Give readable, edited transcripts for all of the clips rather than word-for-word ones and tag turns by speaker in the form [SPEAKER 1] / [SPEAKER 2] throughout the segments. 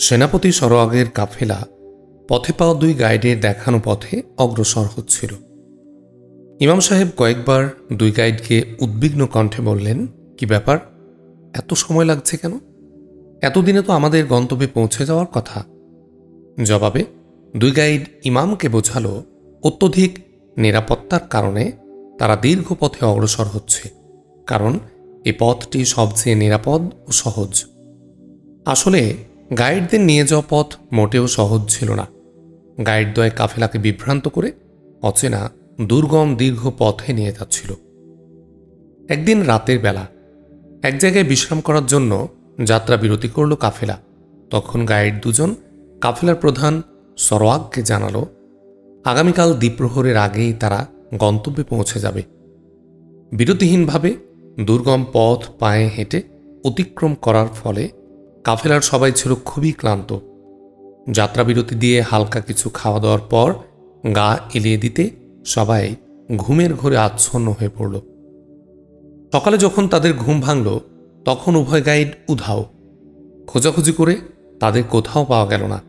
[SPEAKER 1] সেনাপতি সরোয়াগের কাফেলা পথে পাওয়া দুই গাইডের দেখানো পথে অগ্রসর হচ্ছিল। ইমাম সাহেব কয়েকবার দুই গাইডকে উদ্বিগ্ন কণ্ঠে বললেন, কি ব্যাপার, এত সময় লাগছে কেন? এতদিনে তো আমাদের গন্তব্যে পৌঁছে যাওয়ার কথা। জবাবে দুই গাইড ইমামকে বোঝালো, অত্যধিক নিরাপত্তার কারণে তারা দীর্ঘ পথে অগ্রসর হচ্ছে, কারণ এই পথটি সবচেয়ে নিরাপদ ও সহজ। আসলে গাইডদের নিয়ে যাওয়া পথ মোটেও সহজ ছিল না। গাইডদ্বয় কাফেলাকে বিভ্রান্ত করে অচেনা দুর্গম দীর্ঘ পথে নিয়ে যাচ্ছিল। একদিন রাতের বেলা এক জায়গায় বিশ্রাম করার জন্য যাত্রা বিরতি করল কাফেলা। তখন গাইড দুজন কাফেলার প্রধান সরোয়াগকে জানালো, আগামীকাল দ্বীপ্রহরের আগেই তারা গন্তব্যে পৌঁছে যাবে। বিরতিহীনভাবে দুর্গম পথ পায়ে হেঁটে অতিক্রম করার ফলে কাফেলার সবাই ছিল খুবই ক্লান্ত। যাত্রাবিরতি দিয়ে হালকা কিছু খাওয়া দাওয়ার পর গা এলিয়ে দিতে সবাই ঘুমের ঘোরে আচ্ছন্ন হয়ে পড়ল। সকালে যখন তাদের ঘুম ভাঙল তখন উভয় গাইড উধাও। খোঁজাখুঁজি করে তাদের কোথাও পাওয়া গেল না।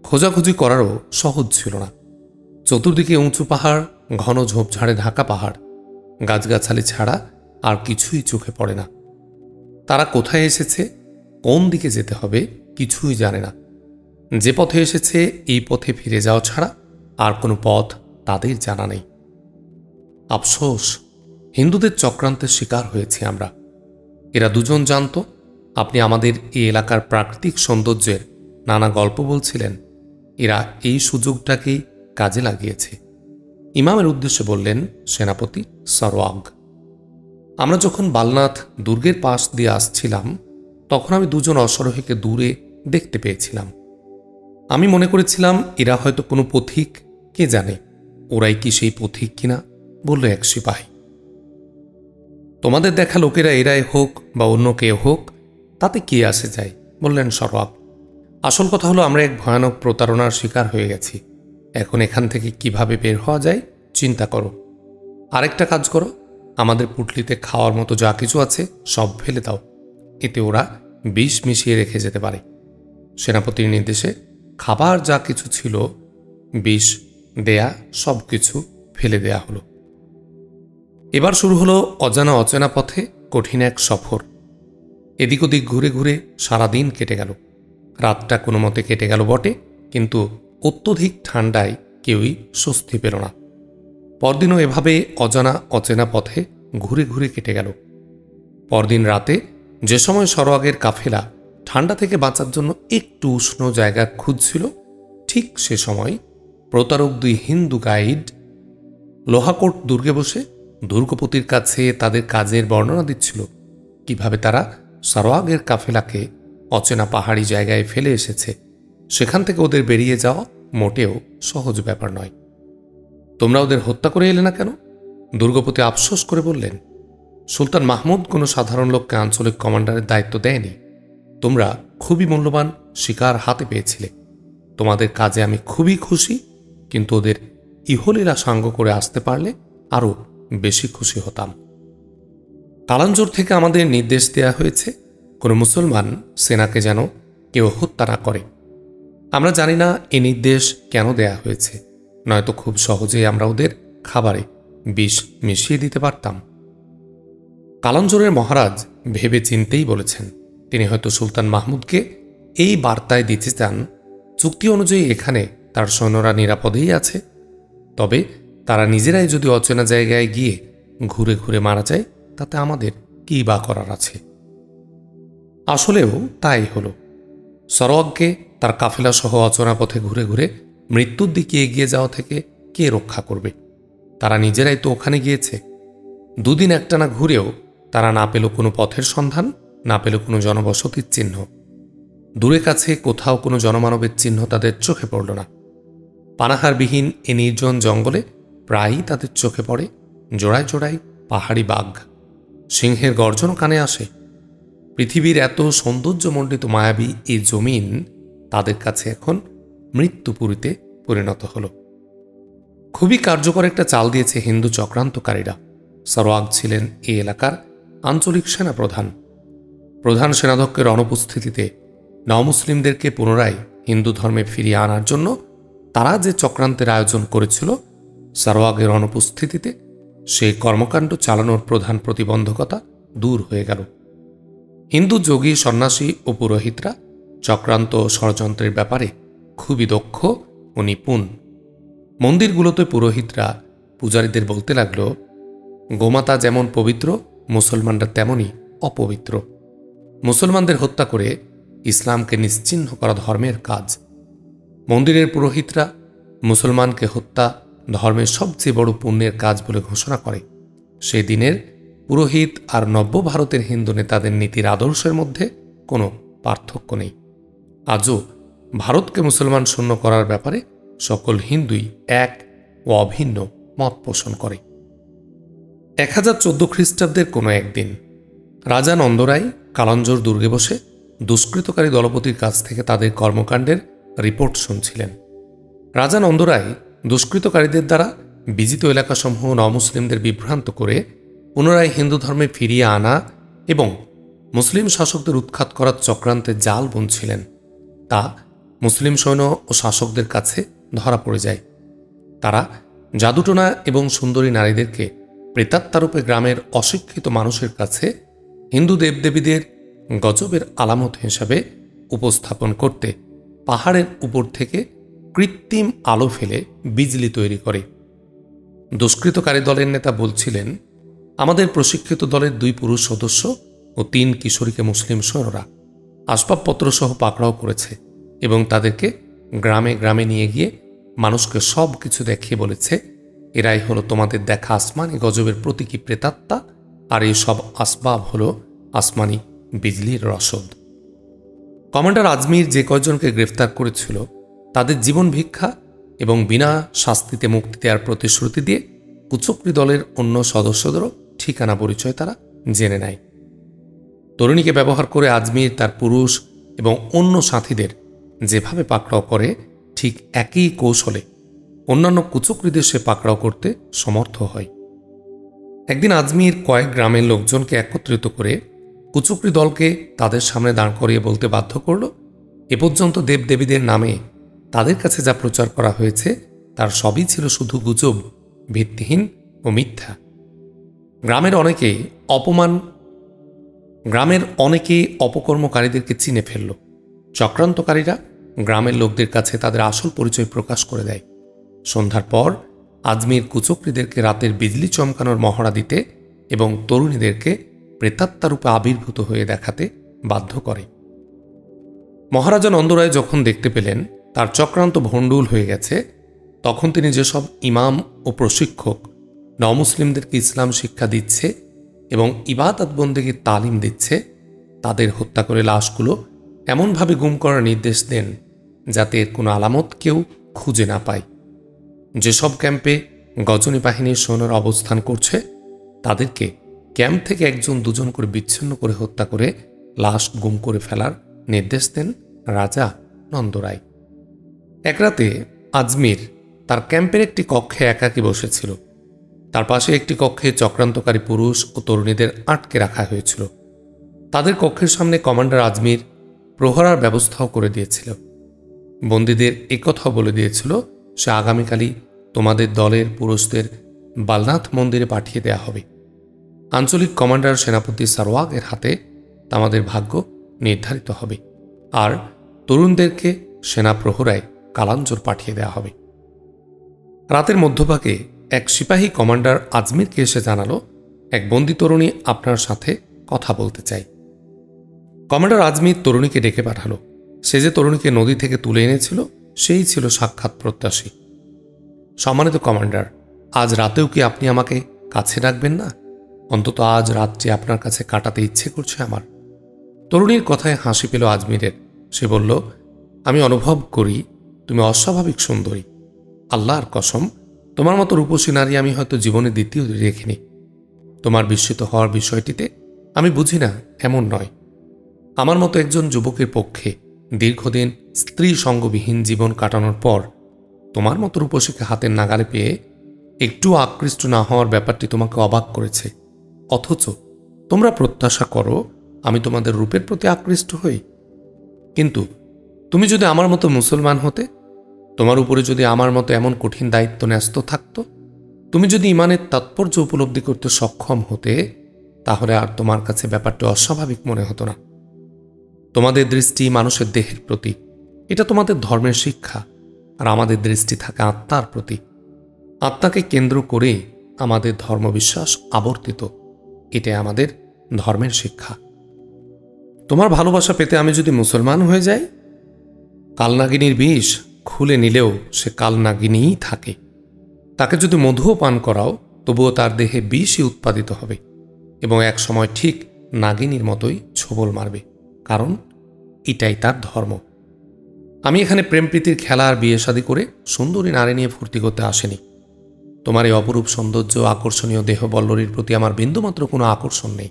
[SPEAKER 1] খোঁজাখুঁজি করারও সহজ ছিল না। চতুর্দিকে উঁচু পাহাড়, ঘন ঝোপঝাড়ে ঢাকা পাহাড়, গাছগাছালি ছাড়া আর কিছুই চোখে পড়ে না। তারা কোথায় এসেছে, কোন দিকে যেতে হবে কিছুই জানে না। যে পথে এসেছে এই পথে ফিরে যাওয়া ছাড়া আর কোনো পথ তাদের জানা নেই। আফসোস, হিন্দুদের চক্রান্তের শিকার হয়েছি আমরা। এরা দুজন জানত আপনি আমাদের এই এলাকার প্রাকৃতিক সৌন্দর্যের নানা গল্প বলছিলেন। এরা এই সুযোগটাকেই কাজে লাগিয়েছে। ইমামের উদ্দেশ্যে বললেন সেনাপতি সরোয়াগ, আমরা যখন বালনাথ দুর্গের পাশ দিয়ে আসছিলাম তখন আমি দুজন অশ্বারোহীকে দূরে দেখতে পেয়েছিলাম। আমি মনে করেছিলাম এরা হয়তো কোনো পথিক, কে জানে ওরাই কি সেই পথিক কিনা, বলল এক সিপাহী। তোমাদের দেখা লোকেরা এরাই হোক বা অন্য কেউ হোক, তাতে কি আসে যায়, বললেন সরোয়াগ। আসল কথা হলো আমরা এক ভয়ানক প্রতারণার শিকার হয়ে গেছি। এখন এখান থেকে কিভাবে বের হওয়া যায় চিন্তা করো। আরেকটা কাজ করো, আমাদের পুটলিতে খাওয়ার মতো যা কিছু আছে সব ফেলে দাও, এতে ওরা বিষ মিশিয়ে রেখে যেতে পারে। সেনাপতির নির্দেশে খাবার যা কিছু ছিল, বিষ দেয়া সব কিছু ফেলে দেয়া হলো। এবার শুরু হলো অজানা অচেনা পথে কঠিন এক সফর। এদিক ওদিক ঘুরে ঘুরে সারাদিন কেটে গেল। রাতটা কোনো মতে কেটে গেল বটে, কিন্তু অত্যধিক ঠান্ডায় কেউই স্বস্তি পেল না। পরদিনও এভাবে অজানা অচেনা পথে ঘুরে ঘুরে কেটে গেল। পরদিন রাতে যে সময় সরোয়াগের কাফেলা ঠান্ডা থেকে বাঁচার জন্য একটু উষ্ণ জায়গা খুঁজছিল, ঠিক সে সময় প্রতারক দুই হিন্দু গাইড লোহাকোট দুর্গে বসে দুর্গপতির কাছে তাদের কাজের বর্ণনা দিচ্ছিল, কিভাবে তারা সরোয়াগের কাফেলাকে অচেনা পাহাড়ি জায়গায় ফেলে এসেছে। সেখান থেকে ওদের বেরিয়ে যাওয়া মোটেও সহজ ব্যাপার নয়। তোমরা ওদের হত্যা করে এলে না কেন? দুর্গপতি আফসোস করে বললেন, সুলতান মাহমুদ কোনো সাধারণ লোককে আঞ্চলিক কমান্ডারের দায়িত্ব দেয়নি। তোমরা খুবই মূল্যবান শিকার হাতে পেয়েছিলে। তোমাদের কাজে আমি খুবই খুশি, কিন্তু ওদের ইহলীলা সাঙ্গ করে আসতে পারলে আরও বেশি খুশি হতাম। কালাঞ্জোর থেকে আমাদের নির্দেশ দেয়া হয়েছে কোনো মুসলমান সেনাকে যেন কেউ হত্যা না করে। আমরা জানি না এ নির্দেশ কেন দেয়া হয়েছে, নয়তো খুব সহজেই আমরা ওদের খাবারে বিষ মিশিয়ে দিতে পারতাম। কালাঞ্জোরের মহারাজ ভেবে চিন্তেই বলেছেন, তিনি হয়তো সুলতান মাহমুদকে এই বার্তায় দিতে চান, চুক্তি অনুযায়ী এখানে তার সৈন্যরা নিরাপদেই আছে। তবে তারা নিজেরাই যদি অচেনা জায়গায় গিয়ে ঘুরে ঘুরে মারা যায়, তাতে আমাদের কী বা করার আছে। আসলেও তাই হলো। সরোয়াগকে তার কাফেলা সহ অচেনা পথে ঘুরে ঘুরে মৃত্যুর দিকে এগিয়ে যাওয়া থেকে কে রক্ষা করবে? তারা নিজেরাই তো ওখানে গিয়েছে। দুদিন একটানা ঘুরেও তারা না পেল কোনো পথের সন্ধান, না পেল কোনো জনবসতির চিহ্ন। দূরে কাছে কোথাও কোনো জনমানবের চিহ্ন তাদের চোখে পড়ল না। পানাহারবিহীন এ নির্জন জঙ্গলে প্রায়ই তাদের চোখে পড়ে জোড়ায় জোড়ায় পাহাড়ি বাঘ। সিংহের গর্জনও কানে আসে। পৃথিবীর এত সৌন্দর্যমণ্ডিত মায়াবী এই জমিন তাদের কাছে এখন মৃত্যুপুরীতে পরিণত হল। খুবই কার্যকর একটা চাল দিয়েছে হিন্দু চক্রান্তকারীরা। সরোয়াগ ছিলেন এই এলাকার আঞ্চলিক সেনা প্রধান। প্রধান সেনাধ্যক্ষের অনুপস্থিতিতে নমুসলিমদেরকে পুনরায় হিন্দু ধর্মে ফিরিয়ে আনার জন্য তারা যে চক্রান্তের আয়োজন করেছিল, সারওয়াগের অনুপস্থিতিতে সেই কর্মকাণ্ড চালানোর প্রধান প্রতিবন্ধকতা দূর হয়ে গেল। হিন্দু যোগী, সন্ন্যাসী ও পুরোহিতরা চক্রান্ত ও ষড়যন্ত্রের ব্যাপারে খুবই দক্ষ ও নিপুণ। মন্দিরগুলোতে পুরোহিতরা পূজারীদের বলতে লাগল, গোমাতা যেমন পবিত্র, মুসলমানরা তেমনই অপবিত্র। মুসলমানদের হত্যা করে ইসলামকে নিশ্চিহ্ন করা ধর্মের কাজ। মন্দিরের পুরোহিতরা মুসলমানকে হত্যা ধর্মের সবচেয়ে বড় পুণ্যের কাজ বলে ঘোষণা করে। সেই দিনের পুরোহিত আর নব্য ভারতের হিন্দু নেতাদের নীতির আদর্শের মধ্যে কোনো পার্থক্য নেই। আজও ভারতকে মুসলমান শূন্য করার ব্যাপারে সকল হিন্দুই এক ও অভিন্ন মত পোষণ করে। 1014 খ্রিস্টাব্দের কোনো একদিন রাজা নন্দরায় কালাঞ্জোর দুর্গে বসে দুষ্কৃতকারী দলপতির কাছ থেকে তাদের কর্মকাণ্ডের রিপোর্ট শুনছিলেন। রাজা নন্দরায় দুষ্কৃতকারীদের দ্বারা বিজিত এলাকাসমূহ নমুসলিমদের বিভ্রান্ত করে পুনরায় হিন্দু ধর্মে ফিরিয়ে আনা এবং মুসলিম শাসকদের উৎখাত করার চক্রান্তে জাল বুনছিলেন। তা মুসলিম সৈন্য ও শাসকদের কাছে ধরা পড়ে যায়। তারা জাদুটোনা এবং সুন্দরী নারীদেরকে প্রেতাত্মারূপে গ্রামের অশিক্ষিত মানুষের কাছে হিন্দু দেবদেবীদের গজবের আলামত হিসাবে উপস্থাপন করতে পাহাড়ের উপর থেকে কৃত্রিম আলো ফেলে বিজলি তৈরি করে। দুষ্কৃতকারী দলের নেতা বলছিলেন, আমাদের প্রশিক্ষিত দলের 2 পুরুষ সদস্য ও 3 কিশোরীকে মুসলিম সৈন্যরা আসবাবপত্র সহ পাকড়াও করেছে এবং তাদেরকে গ্রামে গ্রামে নিয়ে গিয়ে মানুষকে সব কিছু দেখিয়ে বলেছে, এরাই হলো তোমাদের দেখা আসমানি গজবের প্রতীকী প্রেতাত্মা, আর এই সব আসবাব হলো আসমানি বিজলির রসদ। কমান্ডার আজমির যে কয়জনকে গ্রেফতার করেছিল তাদের জীবন ভিক্ষা এবং বিনা শাস্তিতে মুক্তি দেওয়ার প্রতিশ্রুতি দিয়ে কুচক্রী দলের অন্য সদস্যদেরও ঠিকানা পরিচয় তারা জেনে নেয়। তরুণীকে ব্যবহার করে আজমির তার পুরুষ এবং অন্য সাথীদের যেভাবে পাকড়াও করে, ঠিক একই কৌশলে অন্যান্য কুচক্রীদের সে পাকড়াও করতে সমর্থ হয়। একদিন আজমির কয়েক গ্রামের লোকজনকে একত্রিত করে কুচক্রী দলকে তাদের সামনে দাঁড় করিয়ে বলতে বাধ্য করল, এ পর্যন্ত দেবদেবীদের নামে তাদের কাছে যা প্রচার করা হয়েছে তার সবই ছিল শুধু গুজব, ভিত্তিহীন ও মিথ্যা। গ্রামের অনেকে অপকর্মকারীদেরকে চিনে ফেলল। চক্রান্তকারীরা গ্রামের লোকদের কাছে তাদের আসল পরিচয় প্রকাশ করে দেয়। সন্ধ্যার পর আজমির কুচক্রীদেরকে রাতের বিজলি চমকানোর মহড়া দিতে এবং তরুণীদেরকে প্রেতাত্মারূপে আবির্ভূত হয়ে দেখাতে বাধ্য করে। মহারাজা নন্দরায় যখন দেখতে পেলেন তার চক্রান্ত ভণ্ডুল হয়ে গেছে, তখন তিনি যেসব ইমাম ও প্রশিক্ষক নমুসলিমদেরকে ইসলাম শিক্ষা দিচ্ছে এবং ইবাদত বন্দেগীর তালিম দিচ্ছে, তাদের হত্যা করে লাশগুলো এমনভাবে গুম করার নির্দেশ দেন যাতে এর কোনো আলামত কেউ খুঁজে না পায়। যেসব ক্যাম্পে গজনী বাহিনীর সৈন্যরা অবস্থান করছে তাদেরকে ক্যাম্প থেকে 1-2 করে বিচ্ছিন্ন করে হত্যা করে লাশ গুম করে ফেলার নির্দেশ দেন রাজা নন্দরায়। এক রাতে আজমির তার ক্যাম্পের একটি কক্ষে একাকী বসেছিল। তার পাশে একটি কক্ষে চক্রান্তকারী পুরুষ ও তরুণীদের আটকে রাখা হয়েছিল। তাদের কক্ষের সামনে কমান্ডার আজমির প্রহরার ব্যবস্থাও করে দিয়েছিল। বন্দীদের একথাও বলে দিয়েছিল, সে আগামীকালই তোমাদের দলের পুরুষদের বালনাথ মন্দিরে পাঠিয়ে দেয়া হবে। আঞ্চলিক কমান্ডার সেনাপতি সারওয়াগের হাতে আমাদের ভাগ্য নির্ধারিত হবে, আর তরুণদেরকে সেনা প্রহরায় কালাঞ্জোর পাঠিয়ে দেওয়া হবে। রাতের মধ্যভাগে এক সিপাহী কমান্ডার আজমিরকে এসে জানালো, এক বন্দী তরুণী আপনার সাথে কথা বলতে চাই। কমান্ডার আজমির তরুণীকে ডেকে পাঠালো। সে যে তরুণীকে নদী থেকে তুলে এনেছিল সেই ছিল সাক্ষাৎ প্রত্যাশী। সম্মানিত কমান্ডার, আজ রাতেও কি আপনি আমাকে কাছে রাখবেন না? অন্তত আজ রাতটি আপনার কাছে কাটাতে ইচ্ছে করছে আমার। তরুণীর কথায় হাসি পেল আজমিরের। সে বলল, আমি অনুভব করি তুমি অস্বাভাবিক সুন্দরী। আল্লাহর কসম, তোমার মতো রূপসী নারী আমি হয়তো জীবনে দ্বিতীয় দেখিনি। তোমার বিস্মিত হওয়ার বিষয়টিতে আমি বুঝি না এমন নয়। আমার মতো একজন যুবকের পক্ষে দীর্ঘদিন স্ত্রী সঙ্গবিহীন জীবন কাটানোর পর তোমার মতো রূপসীকে হাতের নাগালে পেয়ে একটু আকৃষ্ট না হওয়ার ব্যাপারটি তোমাকে অবাক করেছে, অথচ তোমরা প্রত্যাশা করো আমি তোমাদের রূপের প্রতি আকৃষ্ট হই। কিন্তু তুমি যদি আমার মতো মুসলমান হতে, তোমার উপরে যদি আমার মতো এমন কঠিন দায়িত্ব ন্যস্ত থাকত, তুমি যদি ইমানের তাৎপর্য উপলব্ধি করতে সক্ষম হতে, তাহলে আর তোমার কাছে ব্যাপারটা অস্বাভাবিক মনে হতো না। তোমাদের দৃষ্টি মানুষের দেহের প্রতি, এটা তোমাদের ধর্মের শিক্ষা, আর আমাদের দৃষ্টি থাকে আত্মার প্রতি। আত্মাকে কেন্দ্র করে আমাদের ধর্মবিশ্বাস আবর্তিত, এটাই আমাদের ধর্মের শিক্ষা। তোমার ভালোবাসা পেতে আমি যদি মুসলমান হয়ে যাই, কালনাগিনীর বিষ খুলে নিলেও সে কালনাগিনীই থাকে। তাকে যদি মধুও পান করাও, তবুও তার দেহে বিষই উৎপাদিত হবে এবং এক সময় ঠিক নাগিনীর মতোই ছোবল মারবে, কারণ এটাই তার ধর্ম। আমি এখানে প্রেম প্রীতির খেলা আর বিয়ে শাদী করে সুন্দরী নারী নিয়ে ফুর্তি করতে আসেনি। তোমার এই অপরূপ সৌন্দর্য, আকর্ষণীয় দেহ বল্লরীর প্রতি আমার বিন্দুমাত্র কোনো আকর্ষণ নেই।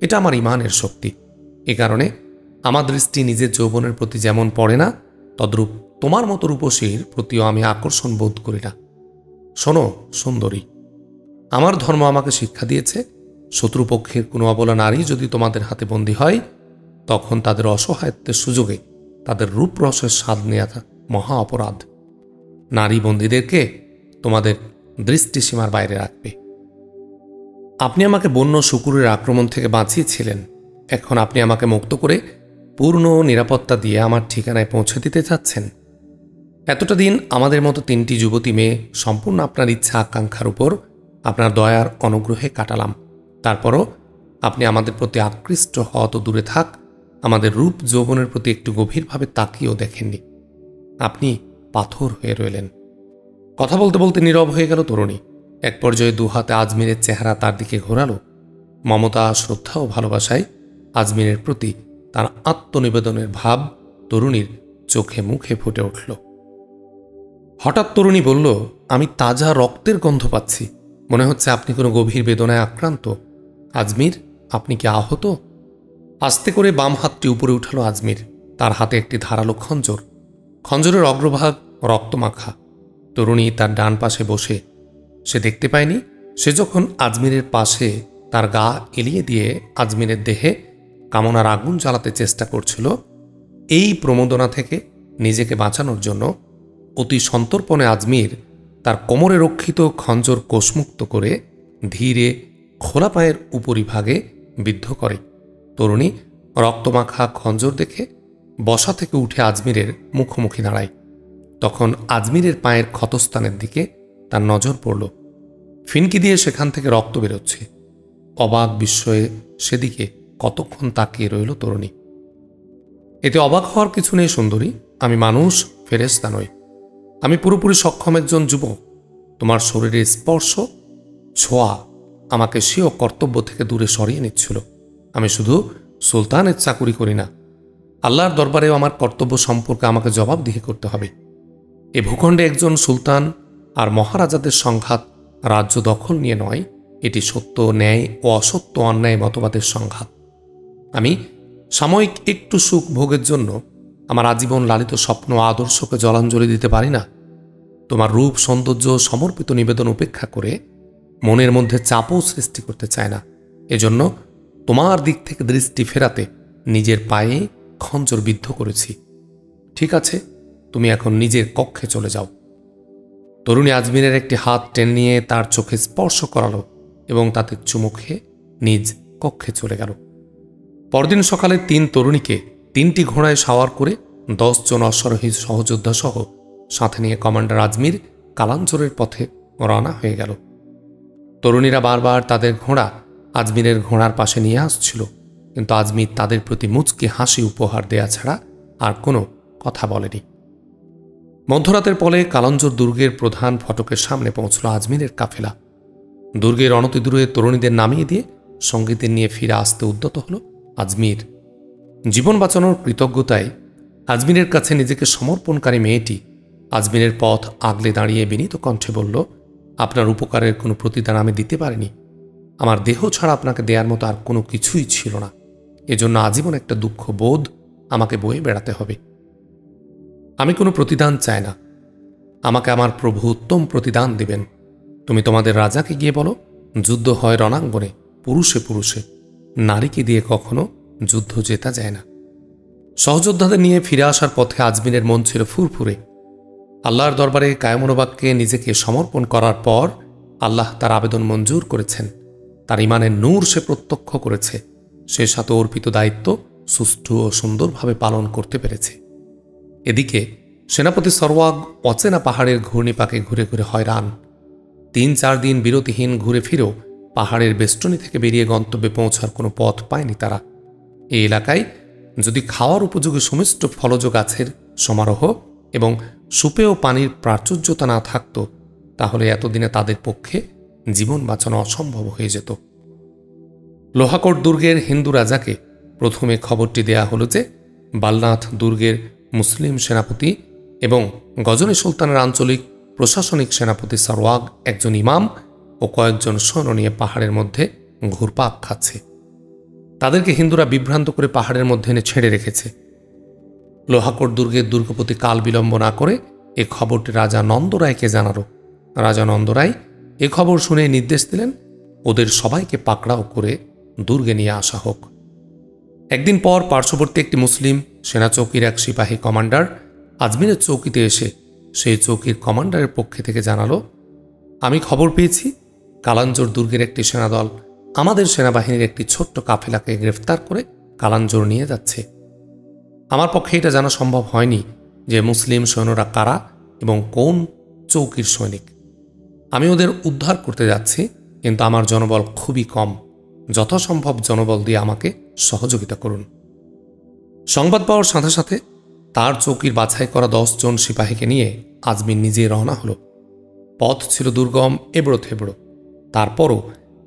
[SPEAKER 1] এটা আমার ইমানের শক্তি। এ কারণে আমার দৃষ্টি নিজের যৌবনের প্রতি যেমন পড়ে না, তদ্রূপ তোমার মতো রূপসীর প্রতিও আমি আকর্ষণ বোধ করি না। শোনো সুন্দরী, আমার ধর্ম আমাকে শিক্ষা দিয়েছে, শত্রুপক্ষের কোনো অবলা নারী যদি তোমাদের হাতে বন্দী হয়, তখন তাদের অসহায়ত্বের সুযোগে তাদের রূপরসের স্বাদ নেওয়া মহা অপরাধ। নারী বন্দীদেরকে তোমাদের দৃষ্টিসীমার বাইরে রাখবে। আপনি আমাকে বন্য শুকুরের আক্রমণ থেকে বাঁচিয়েছিলেন, এখন আপনি আমাকে মুক্ত করে পূর্ণ নিরাপত্তা দিয়ে আমার ঠিকানায় পৌঁছে দিতে চাচ্ছেন। এতটা দিন আমাদের মতো 3টি যুবতী মেয়ে সম্পূর্ণ আপনার ইচ্ছা আকাঙ্ক্ষার উপর আপনার দয়ার অনুগ্রহে কাটালাম। তারপরও আপনি আমাদের প্রতি আকৃষ্ট হওয়া তো দূরে থাক, আমাদের রূপ যৌবনের প্রতি একটু গভীরভাবে তাকিয়েও দেখেননি। আপনি পাথর হয়ে রইলেন। কথা বলতে বলতে নীরব হয়ে গেল তরুণী। এক পর্যায়ে দুহাতে আজমিরের চেহারা তার দিকে ঘোরালো। মমতা, শ্রদ্ধা ও ভালোবাসায় আজমিরের প্রতি তার আত্মনিবেদনের ভাব তরুণীর চোখে মুখে ফুটে উঠল। হঠাৎ তরুণী বলল, আমি তাজা রক্তের গন্ধ পাচ্ছি, মনে হচ্ছে আপনি কোনো গভীর বেদনায় আক্রান্ত। আজমির, আপনি কি আহত? আস্তে করে বাম হাতটি উপরে উঠালো আজমির। তার হাতে একটি ধারালো খঞ্জর, খঞ্জরের অগ্রভাগ রক্তমাখা। তরুণী তার ডান পাশে বসে। সে দেখতে পায়নি, সে যখন আজমিরের পাশে তার গা এলিয়ে দিয়ে আজমিরের দেহে কামনার আগুন জ্বালাতে চেষ্টা করছিল, এই প্রমোদনা থেকে নিজেকে বাঁচানোর জন্য অতি সন্তর্পণে আজমির তার কোমরে রক্ষিত খঞ্জর কোষমুক্ত করে ধীরে খোলা পায়ের উপরিভাগে বিদ্ধ করে। তরুণী রক্তমাখা খঞ্জর দেখে বসা থেকে উঠে আজমিরের মুখোমুখি দাঁড়ায়। তখন আজমিরের পায়ের ক্ষতস্থানের দিকে তার নজর পড়ল। ফিনকি দিয়ে সেখান থেকে রক্ত বেরোচ্ছে। অবাক বিস্ময়ে সেদিকে কতক্ষণ তাকিয়ে রইল তরুণী। এতে অবাক হওয়ার কিছু নেই সুন্দরী, আমি মানুষ, ফেরেশতা নই। আমি পুরোপুরি সক্ষম একজন যুবক। তোমার শরীরের স্পর্শ, ছোঁয়া আমাকে স্বীয় কর্তব্য থেকে দূরে সরিয়ে নিচ্ছিল। আমি শুধু সুলতানের চাকুরি করি না, আল্লাহর দরবারেও আমার কর্তব্য সম্পর্কে আমাকে জবাবদিহি করতে হবে। এ ভূখণ্ডে একজন সুলতান আর মহারাজাদের সংঘাত রাজ্য দখল নিয়ে নয়, এটি সত্য, ন্যায় ও অসত্য, অন্যায় মতবাদের সংঘাত। আমি সাময়িক একটু সুখ ভোগের জন্য আমার আজীবন লালিত স্বপ্ন আদর্শকে জলাঞ্জলি দিতে পারি না। তোমার রূপ, সৌন্দর্য, সমর্পিত নিবেদন উপেক্ষা করে মনের মধ্যে চাপও সৃষ্টি করতে চায় না। এজন্য তোমার দিক থেকে দৃষ্টি ফেরাতে নিজের পায়ে খঞ্জর বিদ্ধ করেছি। ঠিক আছে, তুমি এখন নিজের কক্ষে চলে যাও। তরুণী আজমিরের একটি হাত টেনে নিয়ে তার চোখে স্পর্শ করালো এবং তাতে চুমু খেয়ে নিজ কক্ষে চলে গেল। পরদিন সকালে 3 তরুণীকে 3টি ঘোড়ায় সাওয়ার করে 10 জন অশ্বারোহী সহযোদ্ধা সহ সাথে নিয়ে কমান্ডার আজমির কালাঞ্চরের পথে রওনা হয়ে গেল। তরুণীরা বারবার তাদের ঘোড়া আজমিরের ঘোড়ার পাশে নিয়ে আসছিল, কিন্তু আজমির তাদের প্রতি মুচকি হাসি উপহার দেয়া ছাড়া আর কোনো কথা বলেনি। মধ্যরাতের পরে কালাঞ্চর দুর্গের প্রধান ফটকের সামনে পৌঁছল আজমিরের কাফেলা। দুর্গের অনতিদূরে তরুণীদের নামিয়ে দিয়ে সঙ্গীদের নিয়ে ফিরে আসতে উদ্যত হল আজমির। জীবন বাঁচানোর কৃতজ্ঞতায় আজমিরের কাছে নিজেকে সমর্পণকারী মেয়েটি আজমিরের পথ আগলে দাঁড়িয়ে বিনীত কণ্ঠে বলল, আপনার উপকারের কোনো প্রতিদান আমি দিতে পারিনি। আমার দেহ ছাড়া আপনাকে দেওয়ার মতো আর কোনো কিছুই ছিল না। এজন্য আজীবন একটা দুঃখ বোধ আমাকে বয়ে বেড়াতে হবে। আমি কোনো প্রতিদান চাই না, আমাকে আমার প্রভু উত্তম প্রতিদান দিবেন। তুমি তোমাদের রাজাকে গিয়ে বলো, যুদ্ধ হয় রণাঙ্গনে, পুরুষে পুরুষে, নারীকে দিয়ে কখনো যুদ্ধ জেতা যায় না। সহযোদ্ধাদের নিয়ে ফিরে আসার পথে আজমিরের মন ছিল ফুরফুরে। আল্লাহর দরবারে কায়মনোবাক্যে নিজেকে সমর্পণ করার পর আল্লাহ তার আবেদন মঞ্জুর করেছেন। তার ইমানের নূর সে প্রত্যক্ষ করেছে। সে সাথে অর্পিত দায়িত্ব সুষ্ঠু ও সুন্দরভাবে পালন করতে পেরেছে। এদিকে সেনাপতি সরওয়াগ অচেনা পাহাড়ের ঘূর্ণিপাকে ঘুরে ঘুরে হয়রান। ৩-৪ দিন বিরতিহীন ঘুরে ফিরেও পাহাড়ের বেষ্টনী থেকে বেরিয়ে গন্তব্যে পৌঁছার কোনো পথ পায়নি তারা। এই এলাকায় যদি খাওয়ার উপযোগী সুমিষ্ট ফলজ গাছের সমারোহ এবং সুপেয় পানির প্রাচুর্যতা না থাকত, তাহলে এতদিনে তাদের পক্ষে জীবন বাঁচানো অসম্ভব হয়ে যেত। লোহাকোট দুর্গের হিন্দু রাজাকে প্রথমে খবরটি দেয়া হল যে বালনাথ দুর্গের মুসলিম সেনাপতি এবং গজনী সুলতানের আঞ্চলিক প্রশাসনিক সেনাপতি সরওয়াগ একজন ইমাম ও কয়েকজন সৈন্য নিয়ে পাহাড়ের মধ্যে ঘুরপাক খাচ্ছে। তাদেরকে হিন্দুরা বিভ্রান্ত করে পাহাড়ের মধ্যে এনে ছেড়ে রেখেছে। লোহাকোট দুর্গের দুর্গপতি কাল বিলম্ব না করে এ খবরটি রাজা নন্দরায়কে জানাল। রাজা নন্দরায় এ খবর শুনে নির্দেশ দিলেন ওদের সবাইকে পাকড়াও করে দুর্গে নিয়ে আসা হোক। একদিন পর পার্শ্ববর্তী একটি মুসলিম সেনা চৌকির এক সিপাহী কমান্ডার আজমিরের চৌকিতে এসে সেই চৌকির কমান্ডারের পক্ষে থেকে জানালো, আমি খবর পেয়েছি কালাঞ্জোর দুর্গের একটি সেনাদল আমাদের সেনাবাহিনীর একটি ছোট্ট কাফেলাকে গ্রেফতার করে কালাঞ্জোর নিয়ে যাচ্ছে। আমার পক্ষে এটা জানা সম্ভব হয়নি যে মুসলিম সৈন্যরা কারা এবং কোন চৌকির সৈনিক। আমি ওদের উদ্ধার করতে যাচ্ছি, কিন্তু আমার জনবল খুবই কম। যথাসম্ভব জনবল দিয়ে আমাকে সহযোগিতা করুন। সংবাদ পাওয়ার সাথে সাথে তার চৌকির বাছাই করা 10 জন সিপাহীকে নিয়ে আজমির নিজে রওনা হল। পথ ছিল দুর্গম, এবড়ো থেবড়ো। তারপরও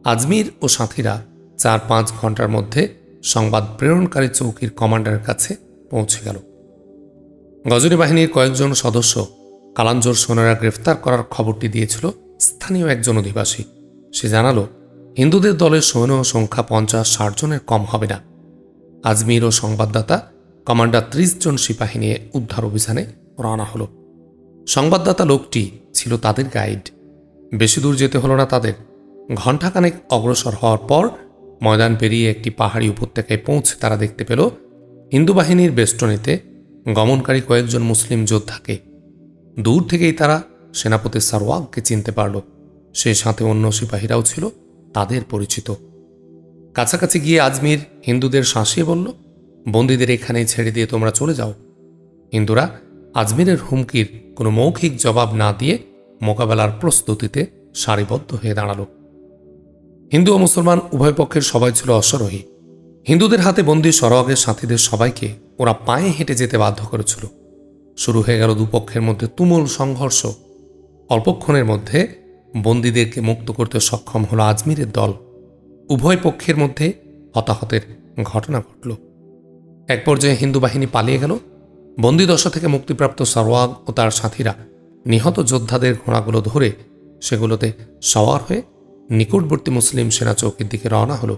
[SPEAKER 1] আজমির ও সাথীরা 4-5 ঘন্টার মধ্যে সংবাদ প্রেরণকারী চৌকির কমান্ডারের কাছে পৌঁছে গেল। গজনী বাহিনীর কয়েকজন সদস্য কালাঞ্জোর সৈন্যরা গ্রেফতার করার খবরটি দিয়েছিল স্থানীয় একজন অধিবাসী। সে জানালো হিন্দুদের দলের সৈন্য সংখ্যা 50-60 জনের কম হবে না। আজমির ও সংবাদদাতা কমান্ডার 30 জন সিপাহী নিয়ে উদ্ধার অভিযানে রওনা হল। সংবাদদাতা লোকটি ছিল তাদের গাইড। বেশি দূর যেতে হলো না তাদের। ঘণ্টাখানেক অগ্রসর হওয়ার পর ময়দান পেরিয়ে একটি পাহাড়ি উপত্যকায় পৌঁছে তারা দেখতে পেল হিন্দু বাহিনীর বেষ্টনীতে গমনকারী কয়েকজন মুসলিম যোদ্ধাকে। দূর থেকেই তারা সেনাপতি সরওয়াগকে চিনতে পারল। সে সাথে অন্য সিপাহীরাও ছিল তাদের পরিচিত। কাছাকাছি গিয়ে আজমির হিন্দুদের শাসিয়ে বলল, বন্দীদের এখানেই ছেড়ে দিয়ে তোমরা চলে যাও। হিন্দুরা আজমিরের হুমকির কোনো মৌখিক জবাব না দিয়ে মোকাবেলার প্রস্তুতিতে সারিবদ্ধ হয়ে দাঁড়াল। হিন্দু ও মুসলমান উভয় পক্ষের সবাই ছিল অশ্বারোহী। হিন্দুদের হাতে বন্দী সরওয়াগের সাথীদের সবাইকে ওরা পায়ে হেঁটে যেতে বাধ্য করেছিল। শুরু হয়ে গেল দুপক্ষের মধ্যে তুমুল সংঘর্ষ। অল্পক্ষণের মধ্যে বন্দীদেরকে মুক্ত করতে সক্ষম হল আজমিরের দল। উভয় পক্ষের মধ্যে হতাহতের ঘটনা ঘটল। এক পর্যায়ে হিন্দু বাহিনী পালিয়ে গেল। বন্দিদশা থেকে মুক্তিপ্রাপ্ত সরওয়াগ ও তার সাথীরা নিহত যোদ্ধাদের ঘোড়াগুলো ধরে সেগুলোতে সওয়ার হয়ে নিকটবর্তী মুসলিম সেনা চৌকির দিকে রওনা হল।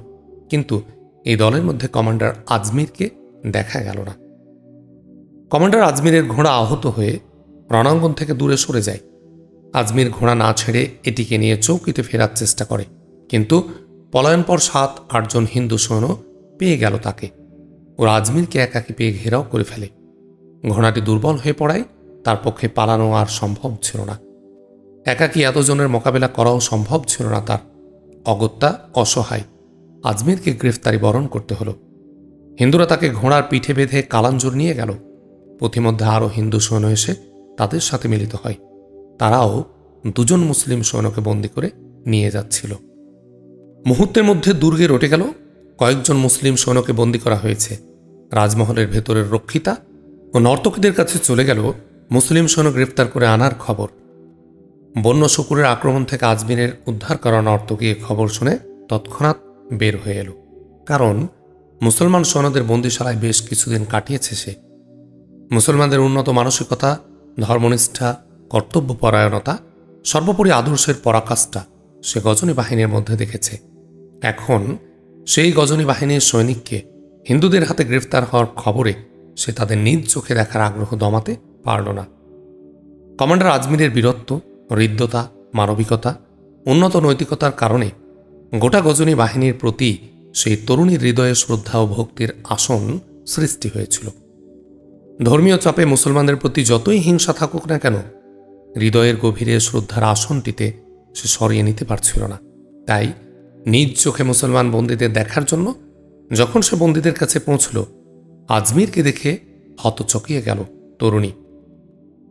[SPEAKER 1] কিন্তু এই দলের মধ্যে কমান্ডার আজমিরকে দেখা গেল না। কমান্ডার আজমিরের ঘোড়া আহত হয়ে রণাঙ্গন থেকে দূরে সরে যায়। আজমির ঘোড়া না ছেড়ে এটিকে নিয়ে চৌকিতে ফেরার চেষ্টা করে, কিন্তু পলায়ন পর 7-8 জন হিন্দু সৈন্য পেয়ে গেল তাকে। ওরা আজমিরকে একাকী পেয়ে ঘেরাও করে ফেলে। ঘোড়াটি দুর্বল হয়ে পড়ায় তার পক্ষে পালানো আর সম্ভব ছিল না। একাকী এতজনের মোকাবেলা করাও সম্ভব ছিল না তার। অগত্যা অসহায় আজমিরকে গ্রেফতারি বরণ করতে হলো। হিন্দুরা তাকে ঘোড়ার পিঠে বেঁধে কালাঞ্জোর নিয়ে গেল। পথিমধ্যে আরও হিন্দু সৈন্য এসে তাদের সাথে মিলিত হয়। তারাও 2 জন মুসলিম সৈন্যকে বন্দী করে নিয়ে যাচ্ছিল। মুহূর্তের মধ্যে দুর্গে রটে গেল। কয়েকজন মুসলিম সৈন্যকে বন্দী করা হয়েছে। রাজমহলের ভেতরের রক্ষিতা ও নর্তকীদের কাছে চলে গেল মুসলিম সৈন্য গ্রেফতার করে আনার খবর। বন্য শুকুরের আক্রমণ থেকে আজমিরের উদ্ধার করা নর্তকী খবর শুনে তৎক্ষণাৎ বের হয়ে এলো। কারণ মুসলমান সৈন্যদের বন্দিশালায় বেশ কিছুদিন কাটিয়েছে সে। মুসলমানদের উন্নত মানসিকতা, ধর্মনিষ্ঠা, কর্তব্যপরায়ণতা, সর্বোপরি আদর্শের পরাকাষ্ঠা সে গজনী বাহিনীর মধ্যে দেখেছে। এখন সেই গজনী বাহিনীর সৈনিককে হিন্দুদের হাতে গ্রেফতার হওয়ার খবরে সে তাদের নিজ চোখে দেখার আগ্রহ দমাতে পারল না। কমান্ডার আজমিরের বীরত্ব, হৃদ্যতা, মানবিকতা, উন্নত নৈতিকতার কারণে গোটা গজনী বাহিনীর প্রতি সেই তরুণীর হৃদয়ে শ্রদ্ধা ও ভক্তির আসন সৃষ্টি হয়েছিল। ধর্মীয় চাপে মুসলমানদের প্রতি যতই হিংসা থাকুক না কেন, হৃদয়ের গভীরে শ্রদ্ধার আসনটিতে সে সরিয়ে নিতে পারছিল না। তাই নিজ চোখে মুসলমান বন্দীদের দেখার জন্য যখন সে বন্দীদের কাছে পৌঁছল, আজমিরকে দেখে হতচকিয়ে গেল তরুণী।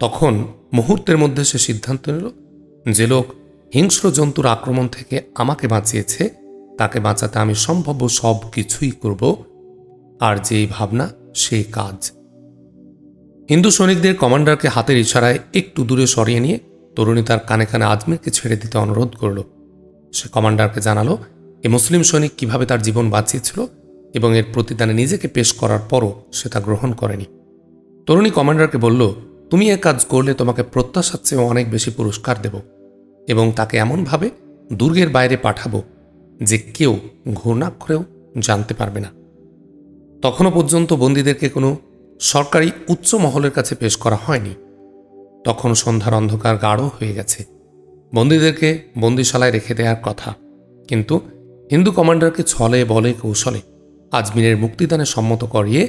[SPEAKER 1] তখন মুহূর্তের মধ্যে সে সিদ্ধান্ত নিল, যে লোক হিংস্র জন্তুর আক্রমণ থেকে আমাকে বাঁচিয়েছে তাকে বাঁচাতে আমি সম্ভাব্য সব কিছুই করব, আর যেই ভাবনা সেই কাজ। হিন্দু সৈনিকদের কমান্ডারকে হাতের ইশারায় একটু দূরে সরিয়ে নিয়ে তরুণী তার কানে কানে আজমিরকে ছেড়ে দিতে অনুরোধ করল। সে কমান্ডারকে জানালো এ মুসলিম সৈনিক কিভাবে তার জীবন বাঁচিয়েছিল এবং এর প্রতিদানে নিজেকে পেশ করার পরও সে তা গ্রহণ করেনি। তরুণী কমান্ডারকে বলল, তুমি এ কাজ করলে তোমাকে প্রত্যাশার চেয়ে অনেক বেশি পুরস্কার দেব এবং তাকে এমনভাবে দুর্গের বাইরে পাঠাবো যে কেউ ঘূর্ণাক্ষরেও জানতে পারবে না। তখনও পর্যন্ত বন্দীদেরকে কোনো সরকারি উচ্চ মহলের কাছে পেশ করা হয়নি। তখন সন্ধ্যার অন্ধকার গাঢ় হয়ে গেছে। বন্দীদেরকে বন্দিশালায় রেখে দেওয়ার কথা, কিন্তু হিন্দু কমান্ডারকে ছলে বলে কৌশলে আজমিরের মুক্তিদানে সম্মত করিয়ে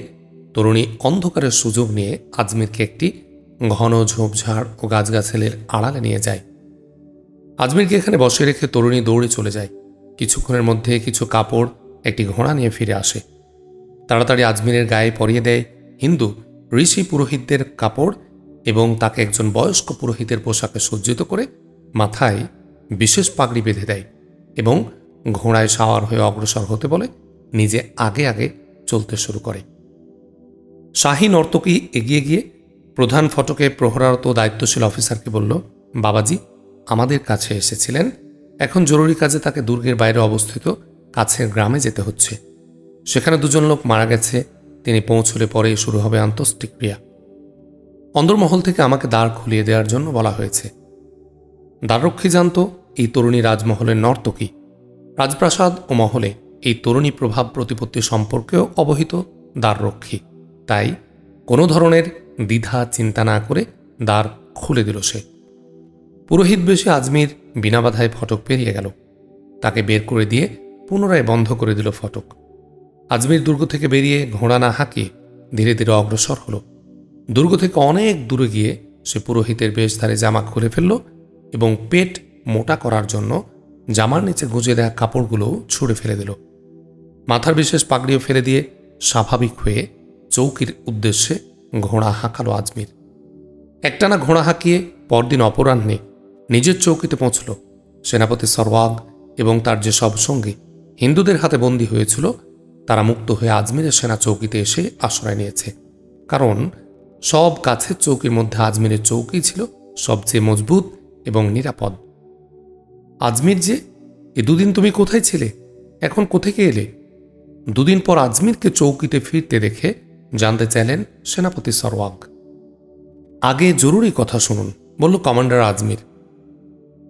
[SPEAKER 1] তরুণী অন্ধকারের সুযোগ নিয়ে আজমিরকে একটি ঘন ঝোপঝাড় ও গাছগাছালির আড়ালে নিয়ে যায়। আজমিরকে এখানে বসে রেখে তরুণী দৌড়ে চলে যায়। কিছুক্ষণের মধ্যে কিছু কাপড় একটি ঘোড়া নিয়ে ফিরে আসে। তাড়াতাড়ি আজমিরের গায়ে পরিয়ে দেয় হিন্দু ঋষি পুরোহিতদের কাপড় এবং তাকে একজন বয়স্ক পুরোহিতের পোশাকে সজ্জিত করে মাথায় বিশেষ পাগড়ি বেঁধে দেয় এবং ঘোড়ায় সাওয়ার হয়ে অগ্রসর হতে বলে নিজে আগে আগে চলতে শুরু করে। শাহী নর্তকী এগিয়ে গিয়ে প্রধান ফটকে প্রহরারত দায়িত্বশীল অফিসারকে বলল, বাবাজি আমাদের কাছে এসেছিলেন, এখন জরুরি কাজে তাকে দুর্গের বাইরে অবস্থিত কাছের গ্রামে যেতে হচ্ছে। সেখানে দুজন লোক মারা গেছে, তিনি পৌঁছলে পরেই শুরু হবে অন্ত্যেষ্টিক্রিয়া। অন্দরমহল থেকে আমাকে দ্বার খুলিয়ে দেওয়ার জন্য বলা হয়েছে। দ্বাররক্ষী জানত এই তরুণী রাজমহলের নর্তকী। রাজপ্রাসাদ ও মহলে এই তরুণী প্রভাব প্রতিপত্তি সম্পর্কেও অবহিত দ্বাররক্ষী। তাই কোনো ধরনের দ্বিধা চিন্তা না করে দ্বার খুলে দিল সে। পুরোহিত বেশে আজমির বিনা বাধায় ফটক পেরিয়ে গেল। তাকে বের করে দিয়ে পুনরায় বন্ধ করে দিল ফটক। আজমির দুর্গ থেকে বেরিয়ে ঘোড়া না হাঁকিয়ে ধীরে ধীরে অগ্রসর হল। দুর্গ থেকে অনেক দূরে গিয়ে সে পুরোহিতের বেশধারে জামা খুলে ফেলল এবং পেট মোটা করার জন্য জামার নিচে গুঁজে দেওয়া কাপড়গুলো ছুঁড়ে ফেলে দিল। মাথার বিশেষ পাগড়িও ফেলে দিয়ে স্বাভাবিক হয়ে চৌকির উদ্দেশ্যে ঘোড়া হাঁকালো আজমির। একটানা ঘোড়া হাঁকিয়ে পরদিন অপরাহ্নে নিজের চৌকিতে পৌঁছল। সেনাপতি সরওয়াগ এবং তার যে সব সঙ্গী হিন্দুদের হাতে বন্দী হয়েছিল তারা মুক্ত হয়ে আজমিরের সেনা চৌকিতে এসে আশ্রয় নিয়েছে, কারণ সব কাছের চৌকির মধ্যে আজমিরের চৌকি ছিল সবচেয়ে মজবুত এবং নিরাপদ। আজমির যে, এ দুদিন তুমি কোথায় ছিলে, এখন কোথেকে এলে? দুদিন পর আজমিরকে চৌকিতে ফিরতে দেখে জানতে চাইলেন সেনাপতি সরওয়াগ। আগে জরুরি কথা শুনুন, বলল কমান্ডার আজমির।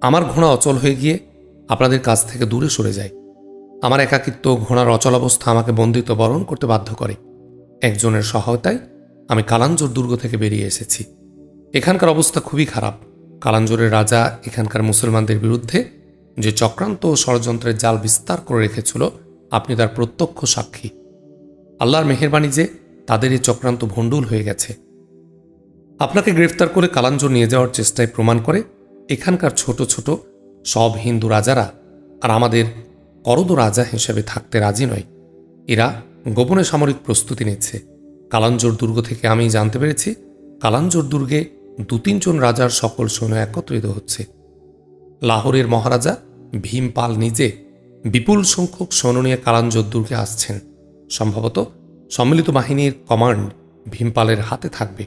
[SPEAKER 1] আমার ঘোড়া অচল হয়ে গিয়ে আপনাদের কাছ থেকে দূরে সরে যায়। আমার একাকিত্ব ঘোড়ার অচল অবস্থা আমাকে বন্দিত্ব বরণ করতে বাধ্য করে। একজনের সহায়তায় আমি কালাঞ্জোর দুর্গ থেকে বেরিয়ে এসেছি। এখানকার অবস্থা খুবই খারাপ। কালাঞ্জোরের রাজা এখানকার মুসলমানদের বিরুদ্ধে যে চক্রান্ত ও ষড়যন্ত্রের জাল বিস্তার করে রেখেছিল আপনি তার প্রত্যক্ষ সাক্ষী। আল্লাহর মেহেরবানি যে তাদের এই চক্রান্ত ভণ্ডুল হয়ে গেছে। আপনাকে গ্রেফতার করে কালাঞ্জোর নিয়ে যাওয়ার চেষ্টায় প্রমাণ করে এখানকার ছোট ছোট সব হিন্দু রাজারা আর আমাদের করদ রাজা হিসেবে থাকতে রাজি নয়। এরা গোপনে সামরিক প্রস্তুতি নিচ্ছে। কালাঞ্জোর দুর্গ থেকে আমি জানতে পেরেছি কালাঞ্জোর দুর্গে 2-3 জন রাজার সকল সৈন্য একত্রিত হচ্ছে। লাহোরের মহারাজা ভীমপাল নিজে বিপুল সংখ্যক সৈন্য নিয়ে কালাঞ্জোর দুর্গে আসছেন। সম্ভবত সম্মিলিত বাহিনীর কমান্ড ভীমপালের হাতে থাকবে।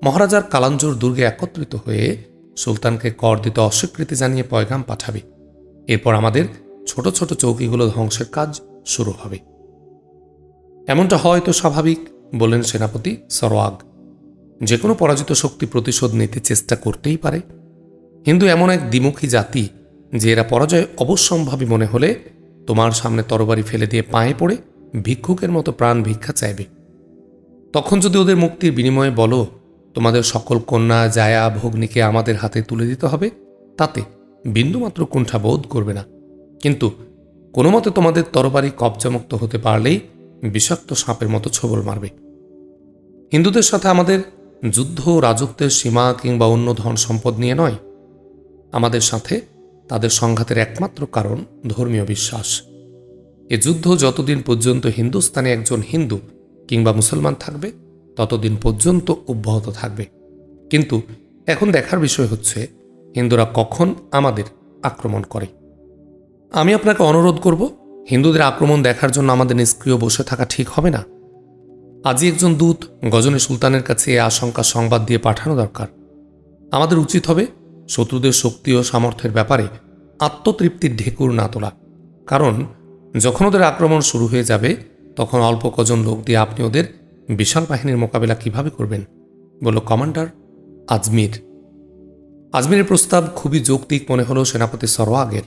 [SPEAKER 1] মহারাজার কালাঞ্জোর দুর্গে একত্রিত হয়ে সুলতানকে কর দিতে অস্বীকৃতি জানিয়ে পয়গাম পাঠাবে। এরপর আমাদের ছোট ছোট চৌকিগুলো ধ্বংসের কাজ শুরু হবে। এমনটা হয়তো স্বাভাবিক, বললেন সেনাপতি সরওয়াগ। যে কোনো পরাজিত শক্তি প্রতিশোধ নিতে চেষ্টা করতেই পারে। হিন্দু এমন এক দ্বিমুখী জাতি যে এরা পরাজয় অবশ্যম্ভাবী মনে হলে তোমার সামনে তরবারি ফেলে দিয়ে পায়ে পড়ে ভিক্ষুকের মতো প্রাণ ভিক্ষা চাইবে। তখন যদি ওদের মুক্তির বিনিময়ে বলো তোমাদের সকল কন্যা জায়া ভগ্নীকে আমাদের হাতে তুলে দিতে হবে, তাতে বিন্দুমাত্র কুণ্ঠা বোধ করবে না। কিন্তু কোনো মতে তোমাদের তরবারি কবজামুক্ত হতে পারলেই বিষাক্ত সাপের মতো ছোবল মারবে। হিন্দুদের সাথে আমাদের যুদ্ধ রাজত্বের সীমা কিংবা অন্য ধন সম্পদ নিয়ে নয়, আমাদের সাথে তাদের সংঘাতের একমাত্র কারণ ধর্মীয় বিশ্বাস। এ যুদ্ধ যতদিন পর্যন্ত হিন্দুস্তানে একজন হিন্দু কিংবা মুসলমান থাকবে ততদিন পর্যন্ত অব্যাহত থাকবে। কিন্তু এখন দেখার বিষয় হচ্ছে হিন্দুরা কখন আমাদের আক্রমণ করে। আমি আপনাকে অনুরোধ করব, হিন্দুদের আক্রমণ দেখার জন্য আমাদের নিষ্ক্রিয় বসে থাকা ঠিক হবে না। আজই একজন দূত গজনী সুলতানের কাছে এ আশঙ্কা সংবাদ দিয়ে পাঠানো দরকার। আমাদের উচিত হবে শত্রুদের শক্তি ও সামর্থ্যের ব্যাপারে আত্মতৃপ্তির ঢেকুর না তোলা, কারণ যখন ওদের আক্রমণ শুরু হয়ে যাবে তখন অল্প কজন লোক দিয়ে আপনি ওদের বিশাল বাহিনীর মোকাবিলা কিভাবে করবেন, বলল কমান্ডার আজমির। আজমিরের প্রস্তাব খুবই যৌক্তিক মনে হল সেনাপতি সরওয়াগের।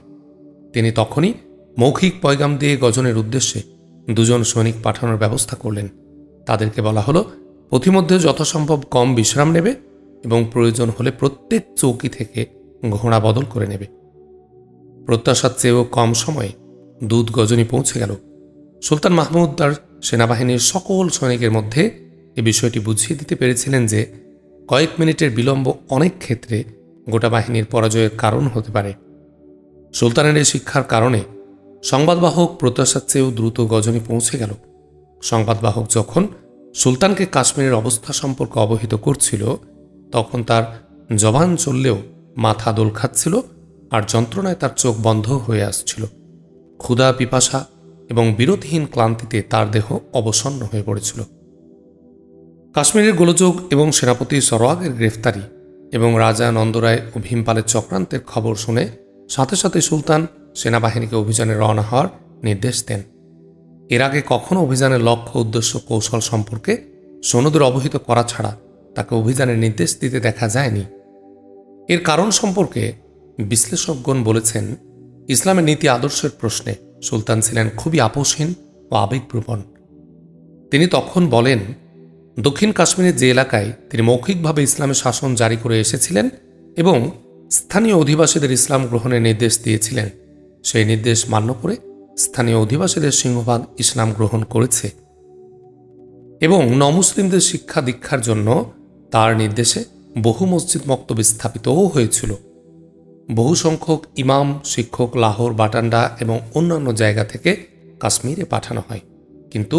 [SPEAKER 1] তিনি তখনই মৌখিক পয়গাম দিয়ে গজনের উদ্দেশ্যে 2 জন সৈনিক পাঠানোর ব্যবস্থা করলেন। তাদেরকে বলা হলো পথিমধ্যে যথাসম্ভব কম বিশ্রাম নেবে এবং প্রয়োজন হলে প্রত্যেক চৌকি থেকে ঘোড়া বদল করে নেবে। প্রত্যাশার চেয়েও কম সময়ে দূত গজনী পৌঁছে গেল। সুলতান মাহমুদ তার সেনাবাহিনীর সকল সৈনিকের মধ্যে এ বিষয়টি বুঝিয়ে দিতে পেরেছিলেন যে কয়েক মিনিটের বিলম্ব অনেক ক্ষেত্রে গোটা বাহিনীর পরাজয়ের কারণ হতে পারে। সুলতানের এই শিক্ষার কারণে সংবাদবাহক প্রত্যাশার চেয়েও দ্রুত গজনী পৌঁছে গেল। সংবাদবাহক যখন সুলতানকে কাশ্মীরের অবস্থা সম্পর্কে অবহিত করছিল তখন তার জবান চললেও মাথা দোল খাচ্ছিল আর যন্ত্রণায় তার চোখ বন্ধ হয়ে আসছিল। ক্ষুধা, পিপাসা এবং বিরতিহীন ক্লান্তিতে তার দেহ অবসন্ন হয়ে পড়েছিল। কাশ্মীরের গোলযোগ এবং সেনাপতি সরওয়াগের গ্রেফতারি এবং রাজা নন্দরায় ও ভীমপালের চক্রান্তের খবর শুনে সাথে সাথে সুলতান সেনাবাহিনীকে অভিযানে রওনা হওয়ার নির্দেশ দেন। এর আগে কখনো অভিযানের লক্ষ্য, উদ্দেশ্য, কৌশল সম্পর্কে সৈন্যদের অবহিত করা ছাড়া তাকে অভিযানের নির্দেশ দিতে দেখা যায়নি। এর কারণ সম্পর্কে বিশ্লেষকগণ বলেছেন, ইসলামের নীতি আদর্শের প্রশ্নে সুলতান ছিলেন খুবই আপোষহীন ও আবেগপ্রবণ। তিনি তখন বলেন, দক্ষিণ কাশ্মীরের যে এলাকায় তিনি মৌখিকভাবে ইসলামের শাসন জারি করে এসেছিলেন এবং স্থানীয় অধিবাসীদের ইসলাম গ্রহণের নির্দেশ দিয়েছিলেন, সেই নির্দেশ মান্য করে স্থানীয় অধিবাসীদের সিংহভাগ ইসলাম গ্রহণ করেছে এবং নমুসলিমদের শিক্ষা দীক্ষার জন্য তার নির্দেশে বহু মসজিদ মক্তব স্থাপিতও হয়েছিল। বহু সংখ্যক ইমাম, শিক্ষক লাহোর, বাটান্ডা এবং অন্যান্য জায়গা থেকে কাশ্মীরে পাঠানো হয়। কিন্তু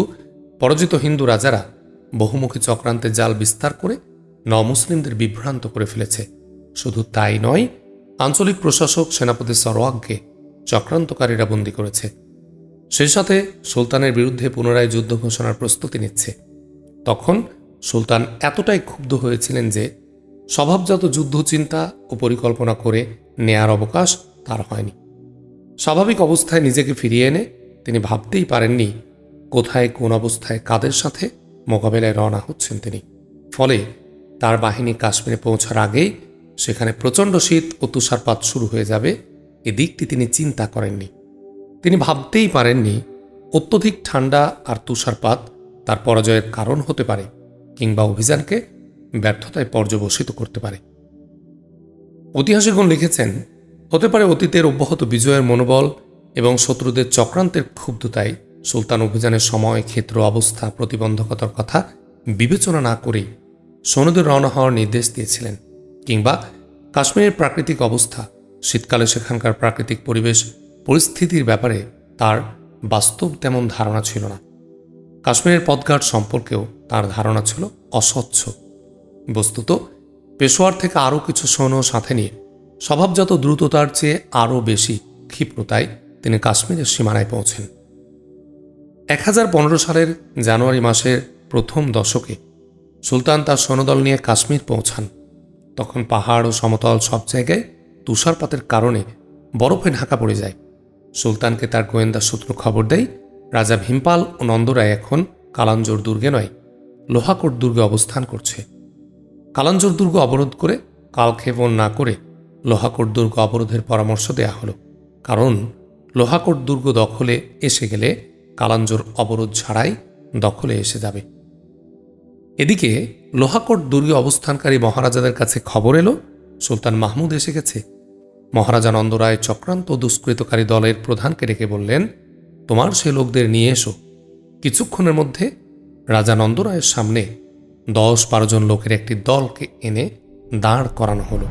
[SPEAKER 1] পরাজিত হিন্দু রাজারা বহুমুখী চক্রান্তের জাল বিস্তার করে নমুসলিমদের বিভ্রান্ত করে ফেলেছে। শুধু তাই নয়, আঞ্চলিক প্রশাসক সেনাপতি সরওয়াগকে চক্রান্তকারীরা বন্দী করেছে। সেই সাথে সুলতানের বিরুদ্ধে পুনরায় যুদ্ধ ঘোষণার প্রস্তুতি নিচ্ছে। তখন সুলতান এতটাই ক্ষুব্ধ হয়েছিলেন যে স্বভাবজাত যুদ্ধ চিন্তা ও পরিকল্পনা করে নেয়ার অবকাশ তার হয়নি। স্বাভাবিক অবস্থায় নিজেকে ফিরিয়ে এনে তিনি ভাবতেই পারেননি কোথায়, কোন অবস্থায়, কাদের সাথে মোকাবেলায় রওনা হচ্ছেন তিনি। ফলে তার বাহিনী কাশ্মীরে পৌঁছার আগেই সেখানে প্রচণ্ড শীত ও তুষারপাত শুরু হয়ে যাবে, এ দিকটি তিনি চিন্তা করেননি। তিনি ভাবতেই পারেননি অত্যধিক ঠান্ডা আর তুষারপাত তার পরাজয়ের কারণ হতে পারে কিংবা অভিযানকে ব্যর্থতায় পর্যবসিত করতে পারে। ঐতিহাসিকগণ লিখেছেন, হতে পারে অতীতের অব্যাহত বিজয়ের মনোবল এবং শত্রুদের চক্রান্তের ক্ষুব্ধতায় সুলতান অভিযানের সময়, ক্ষেত্র, অবস্থা, প্রতিবন্ধকতার কথা বিবেচনা না করেই সৈন্যদের রওনা হওয়ার নির্দেশ দিয়েছিলেন। কিংবা কাশ্মীরের প্রাকৃতিক অবস্থা, শীতকালে সেখানকার প্রাকৃতিক পরিবেশ পরিস্থিতির ব্যাপারে তার বাস্তব তেমন ধারণা ছিল না। কাশ্মীরের পথঘাট সম্পর্কেও তার ধারণা ছিল অস্বচ্ছ। বস্তুত পেশোয়ার থেকে আরও কিছু সৈন্য সাথে নিয়ে স্বভাবজাত দ্রুততার চেয়ে আরও বেশি ক্ষিপ্রতায় তিনি কাশ্মীরের সীমানায় পৌঁছেন। 1015 সালের জানুয়ারি মাসের প্রথম দশকে সুলতান তার সৈন্যদল নিয়ে কাশ্মীর পৌঁছান। তখন পাহাড় ও সমতল সব জায়গায় তুষারপাতের কারণে বরফে ঢাকা পড়ে যায়। সুলতানকে তার গোয়েন্দা সূত্র খবর দেয়, রাজা ভীমপাল ও নন্দরায় এখন কালাঞ্জোর দুর্গে নয়, লোহাকোট দুর্গে অবস্থান করছে। কালাঞ্জোর দুর্গ অবরোধ করে কালক্ষেপণ না করে লোহাকোট দুর্গ অবরোধের পরামর্শ দেয়া হলো, কারণ লোহাকোট দুর্গ দখলে এসে গেলে কালাঞ্জোর অবরোধ ছাড়াই দখলে এসে যাবে। এদিকে লোহাকোট দুর্গে অবস্থানকারী মহারাজাদের কাছে খবর এলো সুলতান মাহমুদ এসে গেছে। মহারাজা নন্দরায় চক্রান্ত দুষ্কৃতকারী দলের প্রধানকে ডেকে বললেন, তোমার সে লোকদের নিয়ে এসো। কিছুক্ষণের মধ্যে রাজা নন্দরায়ের সামনে 10-12 জন লোকের একটি দলকে এনে দাঁড় করানো হলো।